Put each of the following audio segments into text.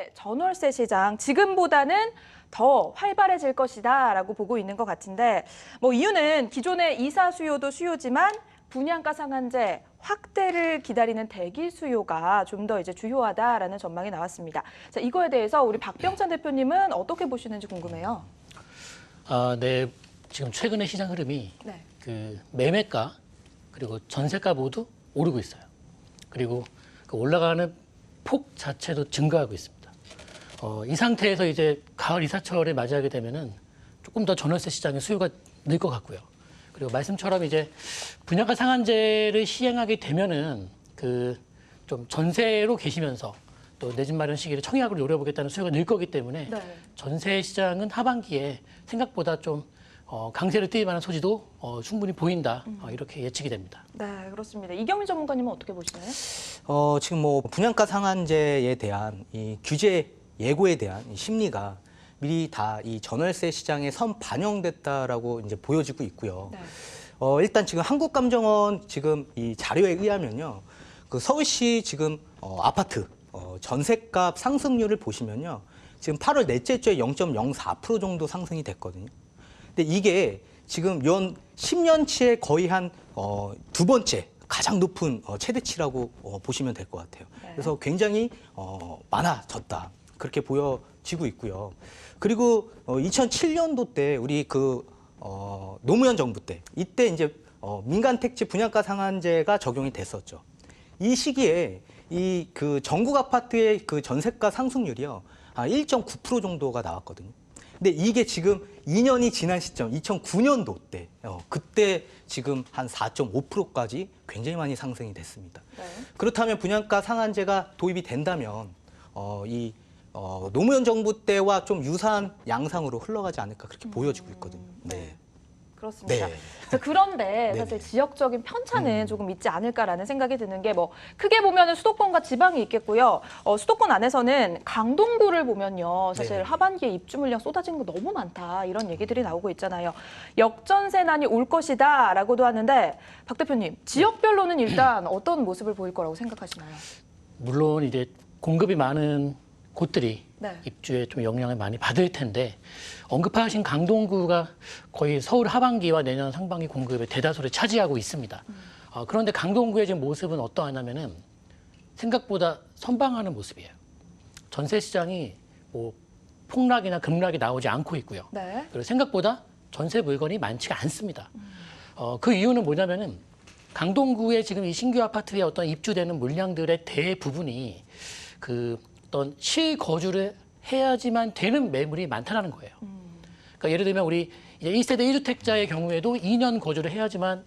봤을 때 전월세 시장 지금보다는 더 활발해질 것이다라고 보고 있는 것 같은데 뭐 이유는 기존의 이사 수요도 수요지만 분양가 상한제 확대를 기다리는 대기 수요가 좀 더 이제 주요하다라는 전망이 나왔습니다. 자, 이거에 대해서 우리 박병찬 대표님은 어떻게 보시는지 궁금해요. 네. 지금 최근의 시장 흐름이 네. 그 매매가 그리고 전세가 모두 오르고 있어요. 그리고 그 올라가는 폭 자체도 증가하고 있습니다. 이 상태에서 이제 가을 이사철을 맞이하게 되면은 조금 더 전월세 시장의 수요가 늘 것 같고요. 그리고 말씀처럼 이제 분양가 상한제를 시행하게 되면은 그 좀 전세로 계시면서 또 내 집 마련 시기를 청약으로 노려보겠다는 수요가 늘 거기 때문에 네. 전세 시장은 하반기에 생각보다 좀 강세를 띨 만한 소지도 충분히 보인다. 이렇게 예측이 됩니다. 네, 그렇습니다. 이경민 전문가님은 어떻게 보시나요? 지금 뭐 분양가 상한제에 대한 이 규제 예고에 대한 이 심리가 미리 다 이 전월세 시장에 선 반영됐다라고 이제 보여지고 있고요. 네. 일단 지금 한국감정원 지금 이 자료에 의하면요, 그 서울시 지금 아파트 전셋값 상승률을 보시면요, 지금 8월 넷째 주에 0.04% 정도 상승이 됐거든요. 근데 이게 지금 연 10년치의 거의 한 두 번째 가장 높은 최대치라고 보시면 될 것 같아요. 네. 그래서 굉장히 많아졌다. 그렇게 보여지고 있고요. 그리고 2007년도 때 우리 그 노무현 정부 때 이때 이제 민간 택지 분양가 상한제가 적용이 됐었죠. 이 시기에 이 그 전국 아파트의 그 전세가 상승률이요, 1.9% 정도가 나왔거든요. 근데 이게 지금 2년이 지난 시점, 2009년도 때, 그때 지금 한 4.5%까지 굉장히 많이 상승이 됐습니다. 네. 그렇다면 분양가 상한제가 도입이 된다면 노무현 정부 때와 좀 유사한 양상으로 흘러가지 않을까 그렇게 보여지고 있거든요. 네. 그렇습니다. 네. 자, 그런데 네네. 사실 지역적인 편차는 조금 있지 않을까라는 생각이 드는 게 뭐 크게 보면은 수도권과 지방이 있겠고요. 수도권 안에서는 강동구를 보면요, 사실 네. 하반기에 입주 물량 쏟아지는 거 너무 많다 이런 얘기들이 나오고 있잖아요. 역전세난이 올 것이다라고도 하는데 박 대표님 지역별로는 일단 어떤 모습을 보일 거라고 생각하시나요? 물론 이제 공급이 많은 곳들이 네. 입주에 좀 영향을 많이 받을 텐데 언급하신 강동구가 거의 서울 하반기와 내년 상반기 공급의 대다수를 차지하고 있습니다. 그런데 강동구의 지금 모습은 어떠하냐면은 생각보다 선방하는 모습이에요. 전세 시장이 뭐 폭락이나 급락이 나오지 않고 있고요. 네. 그리고 생각보다 전세 물건이 많지가 않습니다. 그 이유는 뭐냐면은 강동구에 지금 이 신규 아파트에 어떤 입주되는 물량들의 대부분이 그 어떤 실거주를 해야지만 되는 매물이 많다는 거예요. 그러니까 예를 들면 우리 이제 1세대 1주택자의 경우에도 2년 거주를 해야지만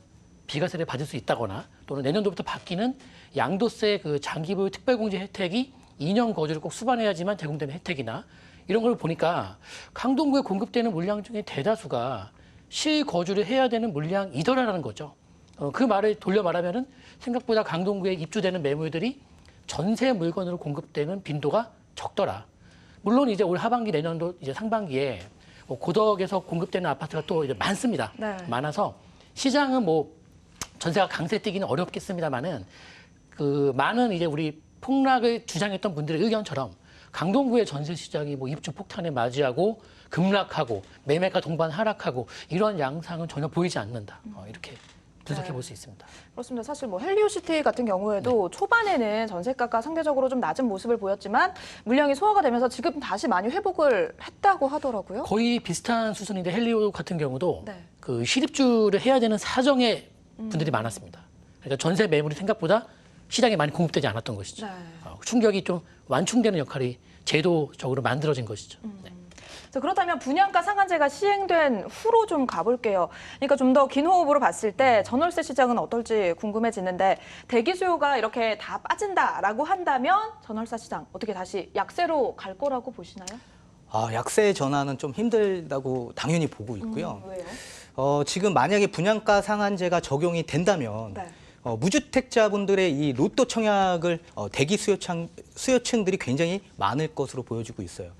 비과세를 받을 수 있다거나 또는 내년도부터 바뀌는 양도세 그 장기보유 특별공제 혜택이 2년 거주를 꼭 수반해야지만 제공되는 혜택이나 이런 걸 보니까 강동구에 공급되는 물량 중에 대다수가 실거주를 해야 되는 물량이더라라는 거죠. 그 말을 돌려 말하면은 생각보다 강동구에 입주되는 매물들이 전세 물건으로 공급되는 빈도가 적더라. 물론 이제 올 하반기 내년도 이제 상반기에 뭐 고덕에서 공급되는 아파트가 또 이제 많습니다. 네. 많아서 시장은 뭐 전세가 강세 뛰기는 어렵겠습니다만은 그 많은 이제 우리 폭락을 주장했던 분들의 의견처럼 강동구의 전세 시장이 뭐 입주 폭탄을 맞이하고 급락하고 매매가 동반 하락하고 이런 양상은 전혀 보이지 않는다. 이렇게 분석해 볼 수 있습니다. 그렇습니다. 사실 뭐 헬리오시티 같은 경우에도 초반에는 전세가가 상대적으로 좀 낮은 모습을 보였지만 물량이 소화가 되면서 지금 다시 많이 회복을 했다고 하더라고요. 거의 비슷한 수준인데 헬리오 같은 경우도 네. 그 실입주를 해야 되는 사정의 분들이 많았습니다. 그러니까 전세 매물이 생각보다 시장에 많이 공급되지 않았던 것이죠. 네. 충격이 좀 완충되는 역할이 제도적으로 만들어진 것이죠. 네. 자, 그렇다면 분양가 상한제가 시행된 후로 좀 가볼게요. 그러니까 좀 더 긴 호흡으로 봤을 때 전월세 시장은 어떨지 궁금해지는데 대기 수요가 이렇게 다 빠진다라고 한다면 전월세 시장 어떻게 다시 약세로 갈 거라고 보시나요? 약세 전환은 좀 힘들다고 당연히 보고 있고요. 왜요? 지금 만약에 분양가 상한제가 적용이 된다면 네. 무주택자분들의 이 로또 청약을 대기 수요층들이 굉장히 많을 것으로 보여지고 있어요.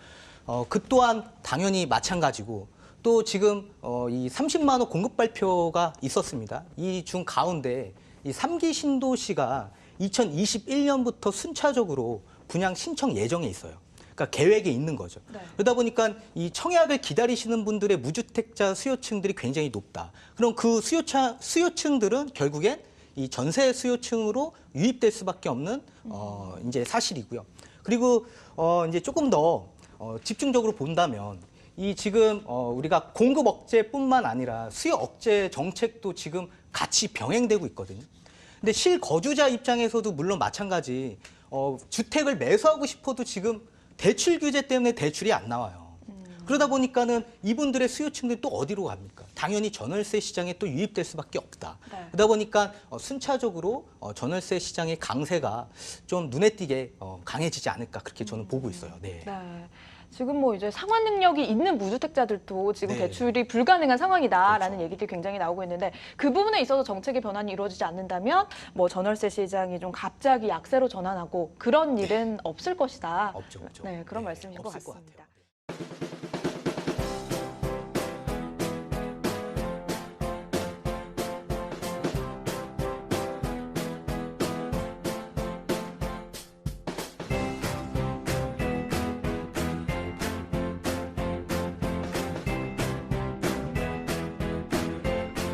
그 또한 당연히 마찬가지고 또 지금 이 30만 호 공급 발표가 있었습니다. 이 중 가운데 이 3기 신도시가 2021년부터 순차적으로 분양 신청 예정에 있어요. 그러니까 그러니까 계획에 있는 거죠. 네. 그러다 보니까 이 청약을 기다리시는 분들의 무주택자 수요층들이 굉장히 높다. 그럼 그 수요층들은 결국엔 이 전세 수요층으로 유입될 수밖에 없는 이제 사실이고요. 그리고 이제 조금 더 집중적으로 본다면 이 지금 우리가 공급 억제뿐만 아니라 수요 억제 정책도 지금 같이 병행되고 있거든요. 근데 실거주자 입장에서도 물론 마찬가지 주택을 매수하고 싶어도 지금 대출 규제 때문에 대출이 안 나와요. 그러다 보니까는 이분들의 수요층들이 또 어디로 갑니까? 당연히 전월세 시장에 또 유입될 수밖에 없다. 네. 그러다 보니까 순차적으로 전월세 시장의 강세가 좀 눈에 띄게 강해지지 않을까 그렇게 저는 보고 있어요. 네. 네. 지금 뭐 이제 상환 능력이 있는 무주택자들도 지금 네. 대출이 불가능한 상황이다라는 그렇죠. 얘기들이 굉장히 나오고 있는데 그 부분에 있어서 정책의 변환이 이루어지지 않는다면 뭐 전월세 시장이 좀 갑자기 약세로 전환하고 그런 일은 없을 것이다. 없죠. 네, 그런 네, 말씀이신 것 없을 것 같습니다. 같아요.